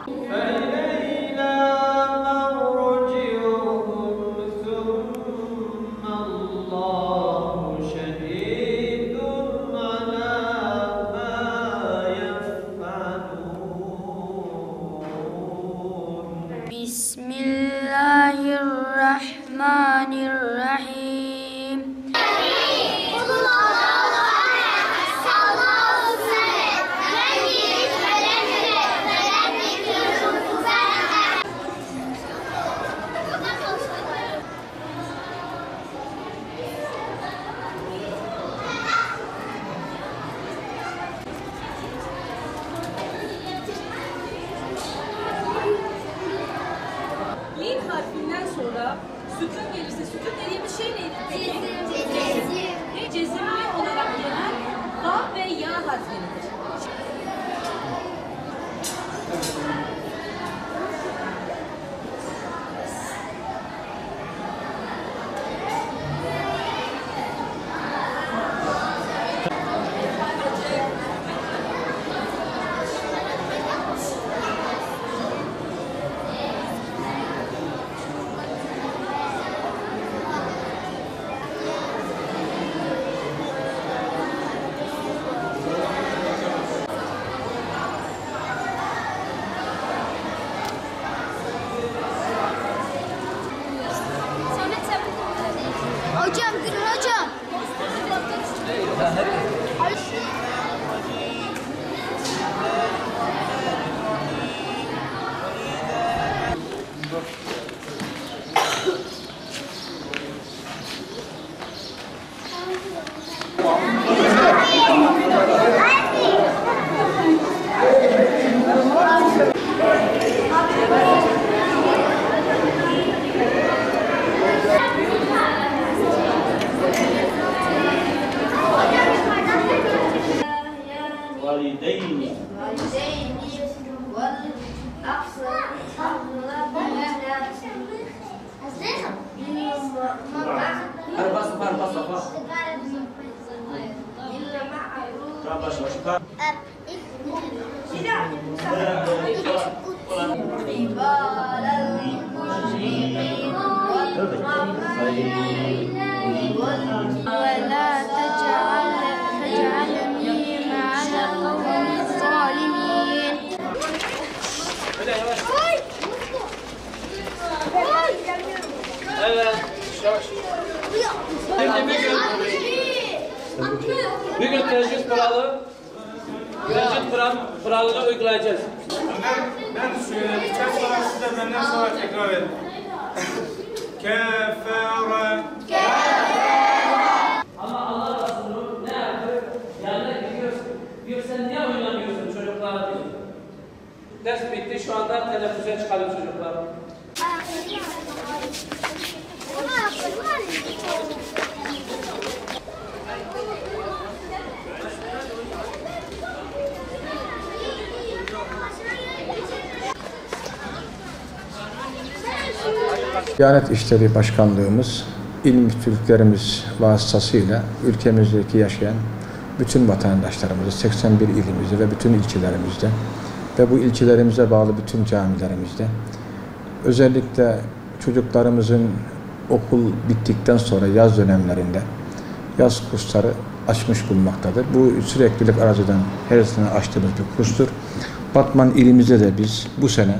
Bismillahirrahmanirrahim. Lin harfinden sonra sükun gelirse, sükun dediğimiz şey neydi? Cezim. Cezimli olarak gelen va ve ya harfleridir. Hocam, gülün hocam. والدين ولا تجعلني مع القوم الظالمين. Evet. Şimdi bir gün tecrüt kuralını uygulayacağız. Ben söyledim. Kaç sonra siz de benden sonra tekrar edin. Kefere. Ama Allah Resulü ne yapıyor? Yanına gidiyorsun. Diyor sen niye oynamıyorsun çocuklara diyor. Ders bitti, şu anda teneffüse çıkalım çocuklar. Diyanet İşleri Başkanlığımız, il müftülüklerimiz vasıtasıyla ülkemizdeki yaşayan bütün vatandaşlarımızı 81 ilimizde ve bütün ilçelerimizde ve bu ilçelerimize bağlı bütün camilerimizde özellikle çocuklarımızın okul bittikten sonra yaz dönemlerinde yaz kursları açmış bulunmaktadır. Bu süreklilik aracıdan her sene açtığımız bir kurstur. Batman ilimizde de biz bu sene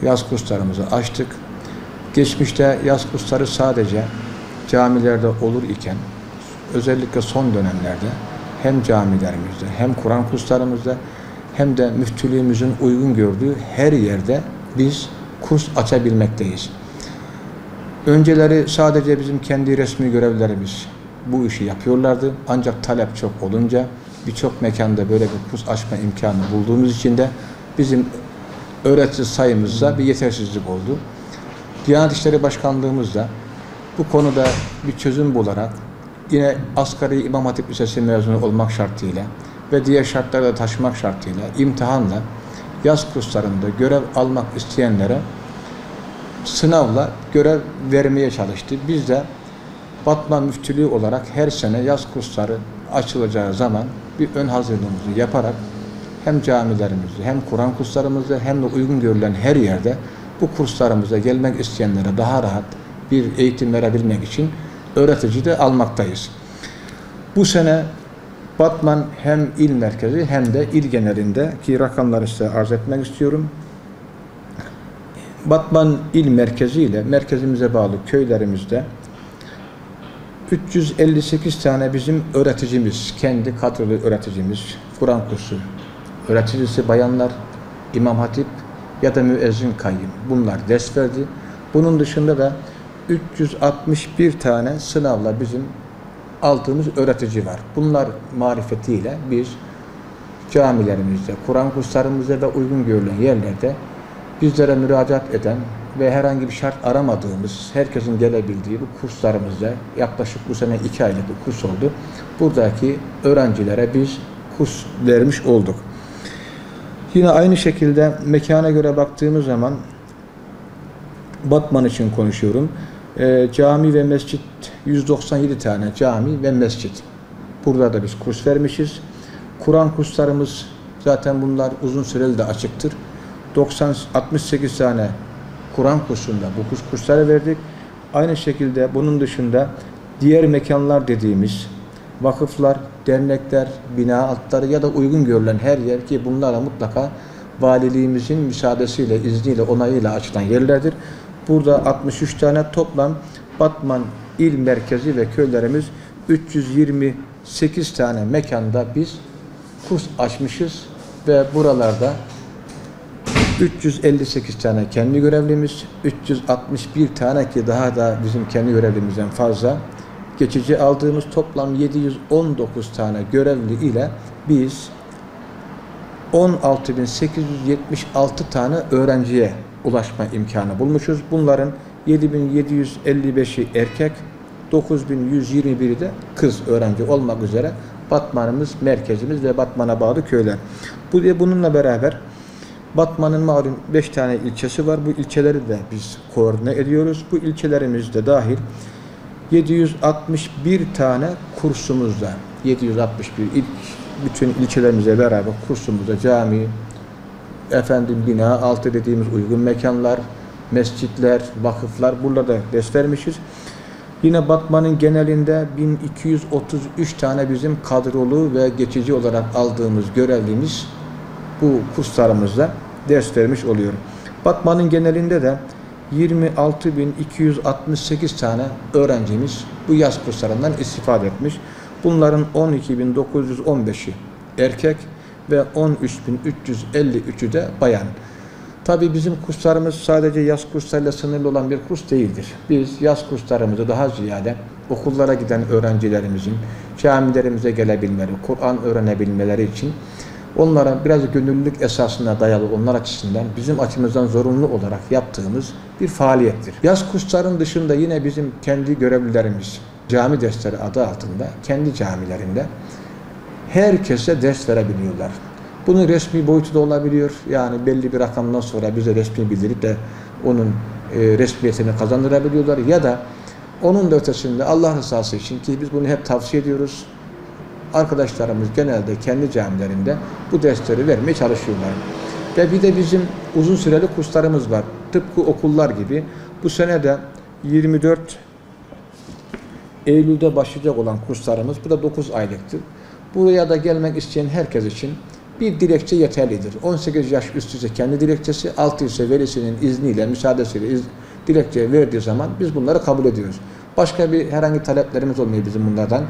yaz kurslarımızı açtık. Geçmişte yaz kursları sadece camilerde olur iken özellikle son dönemlerde hem camilerimizde hem Kur'an kurslarımızda hem de müftülüğümüzün uygun gördüğü her yerde biz kurs açabilmekteyiz. Önceleri sadece bizim kendi resmi görevlilerimiz bu işi yapıyorlardı. Ancak talep çok olunca birçok mekanda böyle bir kurs açma imkanı bulduğumuz için de bizim öğretici sayımızda bir yetersizlik oldu. Diyanet İşleri Başkanlığımız da bu konuda bir çözüm bularak yine asgari İmam Hatip Lisesi mezunu olmak şartıyla ve diğer şartları da taşımak şartıyla imtihanla yaz kurslarında görev almak isteyenlere sınavla görev vermeye çalıştı. Biz de Batman Müftülüğü olarak her sene yaz kursları açılacağı zaman bir ön hazırlığımızı yaparak hem camilerimizde, hem Kur'an kurslarımızda, hem de uygun görülen her yerde bu kurslarımıza gelmek isteyenlere daha rahat bir eğitim verebilmek için öğretici de almaktayız. Bu sene Batman hem il merkezi hem de il genelindeki rakamları size arz etmek istiyorum. Batman il merkezi ile merkezimize bağlı köylerimizde 358 tane bizim öğreticimiz, kendi kadrolu öğreticimiz, Kur'an kursu öğreticisi bayanlar, İmam Hatip ya da müezzin kayyım bunlar ders verdi. Bunun dışında da 361 tane sınavla bizim aldığımız öğretici var. Bunlar marifetiyle biz camilerimizde, Kur'an kurslarımızda ve uygun görülen yerlerde bizlere müracaat eden ve herhangi bir şart aramadığımız, herkesin gelebildiği bu kurslarımızda yaklaşık bu sene 2 aylık bir kurs oldu. Buradaki öğrencilere biz kurs vermiş olduk. Yine aynı şekilde mekana göre baktığımız zaman Batman için konuşuyorum. Cami ve mescit 197 tane cami ve mescit. Burada da biz kurs vermişiz. Kur'an kurslarımız zaten bunlar uzun süreli de açıktır. 68 tane Kur'an kursunda bu kursları verdik. Aynı şekilde bunun dışında diğer mekanlar dediğimiz vakıflar, dernekler, bina altları ya da uygun görülen her yer ki bunlara mutlaka valiliğimizin müsaadesiyle, izniyle, onayıyla açılan yerlerdir. Burada 63 tane toplam Batman il merkezi ve köylerimiz 328 tane mekanda biz kurs açmışız ve buralarda 358 tane kendi görevlimiz, 361 tane ki daha da bizim kendi görevlimizden fazla geçici aldığımız toplam 719 tane görevli ile biz 16.876 tane öğrenciye ulaşma imkanı bulmuşuz. Bunların 7.755'i erkek, 9.121'i de kız öğrenci olmak üzere Batman'ımız, merkezimiz ve Batman'a bağlı köyler. Bununla beraber Batman'ın malum 5 tane ilçesi var. Bu ilçeleri de biz koordine ediyoruz. Bu ilçelerimizde dahil 761 tane kursumuzda, 761 bütün ilçelerimize beraber kursumuzda cami, bina altı dediğimiz uygun mekanlar, mescitler, vakıflar burada ders vermişiz. Yine Batman'ın genelinde 1233 tane bizim kadrolu ve geçici olarak aldığımız görevlimiz bu kurslarımızda ders vermiş oluyor. Batman'ın genelinde de 26.268 tane öğrencimiz bu yaz kurslarından istifade etmiş. Bunların 12.915'i erkek ve 13.353'ü de bayan. Tabii bizim kurslarımız sadece yaz kurslarıyla sınırlı olan bir kurs değildir. Biz yaz kurslarımızı daha ziyade okullara giden öğrencilerimizin camilerimize gelebilmeleri, Kur'an öğrenebilmeleri için onlara biraz gönüllülük esasına dayalı onlar açısından bizim açımızdan zorunlu olarak yaptığımız bir faaliyettir. Yaz kursların dışında yine bizim kendi görevlilerimiz cami dersleri adı altında kendi camilerinde herkese ders verebiliyorlar. Bunun resmi boyutu da olabiliyor. Yani belli bir rakamdan sonra bize resmi bildirip de onun resmiyetini kazandırabiliyorlar. Ya da onun da ötesinde Allah rızası için ki biz bunu hep tavsiye ediyoruz. Arkadaşlarımız genelde kendi camilerinde bu dersleri vermeye çalışıyorlar. Ve bir de bizim uzun süreli kurslarımız var. Tıpkı okullar gibi. Bu sene de 24 Eylül'de başlayacak olan kurslarımız, bu da 9 aylıktır. Buraya da gelmek isteyen herkes için bir dilekçe yeterlidir. 18 yaş üstü ise kendi dilekçesi, 6 ise velisinin izniyle, müsaadesiyle dilekçe verdiği zaman biz bunları kabul ediyoruz. Başka bir herhangi taleplerimiz olmuyor bizim bunlardan.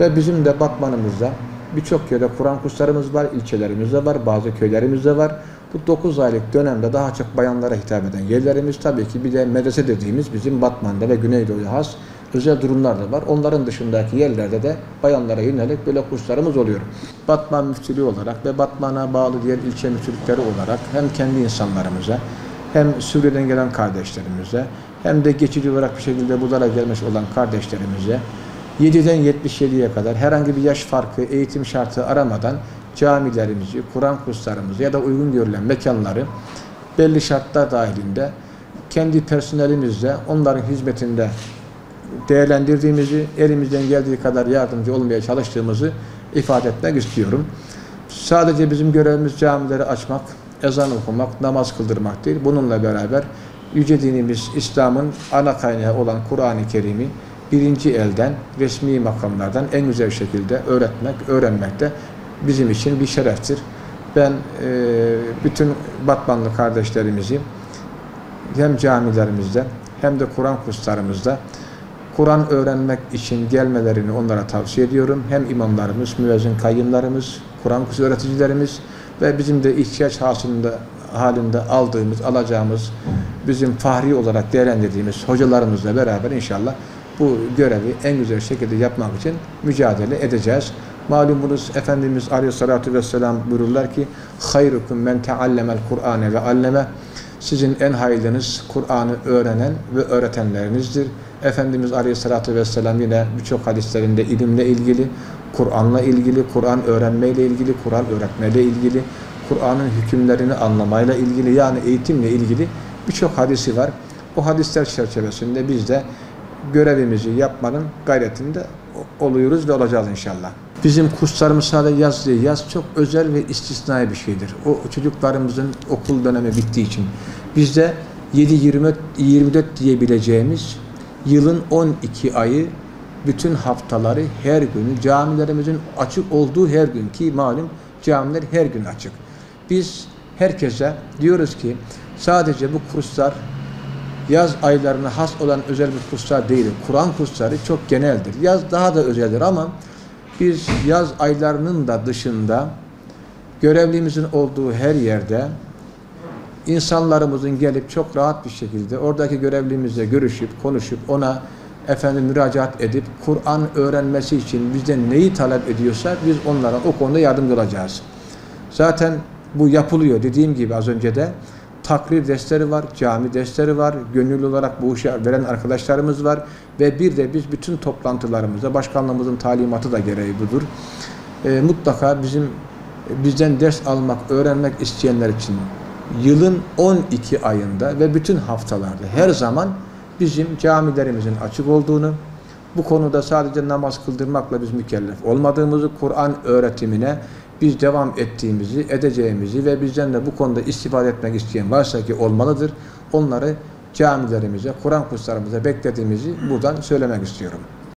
Ve bizim de Batman'ımızda birçok yerde Kur'an kurslarımız var, ilçelerimizde var, bazı köylerimizde var. Bu 9 aylık dönemde daha çok bayanlara hitap eden yerlerimiz, tabii ki bir de medrese dediğimiz bizim Batman'da ve Güneydoğu'ya has özel durumlar da var. Onların dışındaki yerlerde de bayanlara yönelik böyle kurslarımız oluyor. Batman müftülüğü olarak ve Batman'a bağlı diğer ilçe müftülükleri olarak hem kendi insanlarımıza hem Suriye'den gelen kardeşlerimize hem de geçici olarak bir şekilde Budala gelmiş olan kardeşlerimize 7'den 77'ye kadar herhangi bir yaş farkı, eğitim şartı aramadan camilerimizi, Kur'an kurslarımızı ya da uygun görülen mekanları belli şartlar dahilinde kendi personelimizle onların hizmetinde değerlendirdiğimizi, elimizden geldiği kadar yardımcı olmaya çalıştığımızı ifade etmek istiyorum. Sadece bizim görevimiz camileri açmak, ezan okumak, namaz kıldırmak değil. Bununla beraber yüce dinimiz İslam'ın ana kaynağı olan Kur'an-ı Kerim'i birinci elden, resmi makamlardan en güzel şekilde öğrenmek de bizim için bir şereftir. Ben bütün Batmanlı kardeşlerimizi hem camilerimizde hem de Kur'an kurslarımızda Kur'an öğrenmek için gelmelerini onlara tavsiye ediyorum. Hem imamlarımız, müezzin kayyımlarımız, Kur'an kursu öğreticilerimiz ve bizim de ihtiyaç halinde alacağımız, bizim fahri olarak değerlendirdiğimiz hocalarımızla beraber inşallah bu görevi en güzel şekilde yapmak için mücadele edeceğiz. Malumunuz Efendimiz Aleyhisselatü Vesselam buyururlar ki hayrukum men teallemel Kur'ane ve alleme, sizin en hayırlınız Kur'an'ı öğrenen ve öğretenlerinizdir. Efendimiz Aleyhisselatü Vesselam yine birçok hadislerinde ilimle ilgili, Kur'an'la ilgili, Kur'an öğrenmeyle ilgili, Kur'an öğretmeyle ilgili, Kur'an'ın hükümlerini anlamayla ilgili, yani eğitimle ilgili birçok hadisi var. O hadisler çerçevesinde biz de görevimizi yapmanın gayretinde oluyoruz ve olacağız inşallah. Bizim kurslarımız sadece yaz değil, yaz çok özel ve istisnai bir şeydir. O çocuklarımızın okul dönemi bittiği için bizde 7-24 diyebileceğimiz yılın 12 ayı, bütün haftaları, her günü, camilerimizin açık olduğu her gün, ki malum camiler her gün açık. Biz herkese diyoruz ki sadece bu kurslar yaz aylarına has olan özel bir kurslar değil. Kur'an kursları çok geneldir. Yaz daha da özeldir ama biz yaz aylarının da dışında görevlimizin olduğu her yerde insanlarımızın gelip çok rahat bir şekilde oradaki görevlimizle görüşüp, konuşup, ona müracaat edip Kur'an öğrenmesi için bizden neyi talep ediyorsa biz onlara o konuda yardımcı olacağız. Zaten bu yapılıyor. Dediğim gibi az önce de takrir dersleri var, cami dersleri var, gönüllü olarak bu işe veren arkadaşlarımız var ve bir de biz bütün toplantılarımızda başkanlığımızın talimatı da gereği budur. Mutlaka bizden ders almak, öğrenmek isteyenler için yılın 12 ayında ve bütün haftalarda her zaman bizim camilerimizin açık olduğunu, bu konuda sadece namaz kıldırmakla biz mükellef olmadığımızı, Kur'an öğretimine biz devam ettiğimizi, edeceğimizi ve bizden de bu konuda istifade etmek isteyen varsa ki olmalıdır, onları camilerimize, Kur'an kurslarımıza beklediğimizi buradan söylemek istiyorum.